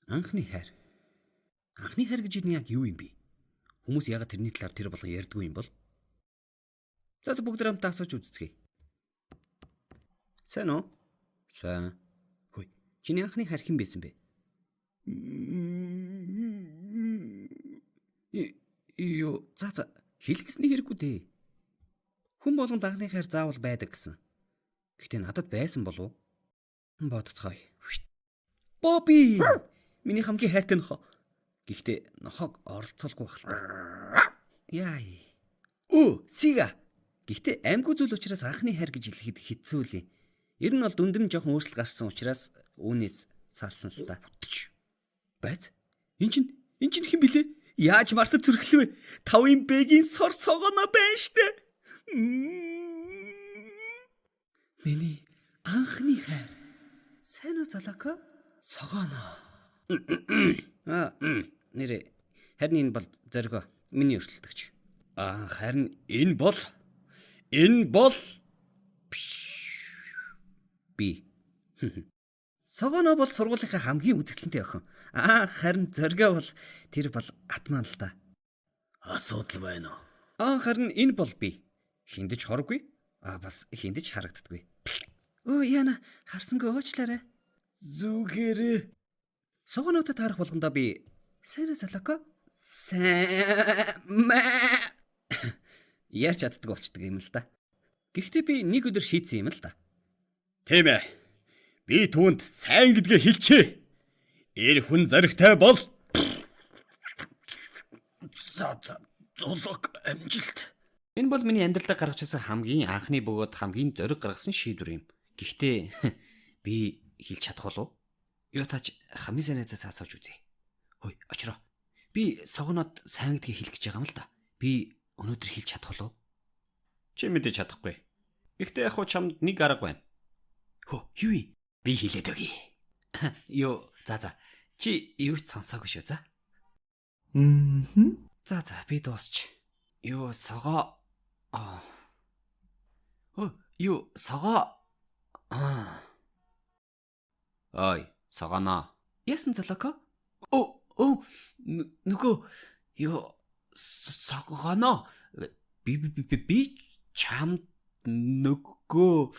Анхны хайр. Анхны хайр гэж яг юу юм бэ? Хүмүүс яагаад тэрний талаар тэр болгон ярьдгүй юм бол? За бүгд хамтдаа асууж үзцгээе. Сайн уу? Сайн. Хөөе. Чиний анхны хайр хэн байсан бэ? Юу, за хэлгэсний хэрэггүй дээ. Хүн болгонд анхны хайр заавал байдаг гэсэн. Гэхдээ надад байсан болов уу? Бодцгоё. Бобби! Миний хамгийн хайртай нохоо. Гэхдээ нохоог оролцуулахгүй байх л та. Яй. Сига. Гэхдээ амьгүй зүйл учраас анхны хайр гэж хэлэхэд хэцүү л юм. Ер нь бол дүндэн жоохон өөрчлөлт гарсан учраас үүнээс салсан л та. Байц? Энд чинь хэн блэ? Яаж мартад зүрхлэвэ? 5-ын Б-гийн сор согоно байна штэ. Миний анхны хайр. Сайн уу залако? Согоно. Нэрээ. Харин энэ бол зориго. Миний өрсөлдөгч. Харин энэ бол би. Согоно бол сургуулийнхаа хамгийн үзэсгэлэнтэй охин. Харин зориго бол тэр бол атман л та. Асуудал байна уу? Харин энэ бол би. Хиндэж хоргүй. Бас хиндэж харагддаггүй. Яна харсангүй уучлаарай. Зүгээрээ. Согоноотой таарах болгондоо би сайн салако. Ярьж чаддаг болчдөг юм л да. Гэхдээ би нэг өдөр шийдсэн юм л да. Тийм ээ. Би түүнд сайн гэдгээ хэлчихье. Эр хүн зоригтой бол зулг амжилт. Энэ бол миний амьдралдаа гаргаж ирсэн хамгийн анхны бөгөөд хамгийн зориг гаргасан шийдвэр юм. Гэхдээ би хэлж чадах болов уу? Юу тач хамгийн сайн найзаас асууж үзье. Хөөе, очроо. Би согоноод сайн гэдгийг хэлэх гэж байгаа юм л да. Би өнөөдөр хэлж чадах болов уу? Чи мэдээж чадахгүй. Гэхдээ яг хуу чамд нэг арга байна. Юу вэ? Би хэлээд өгье. Юу, за. Чи юу ч сонсоогүй шүү, за. За, би дуусч. Юу, согоо. Юу, согоо. Ой, согоно. Яасан залако? Нөгөө юу согоно. Би чамд нөгөө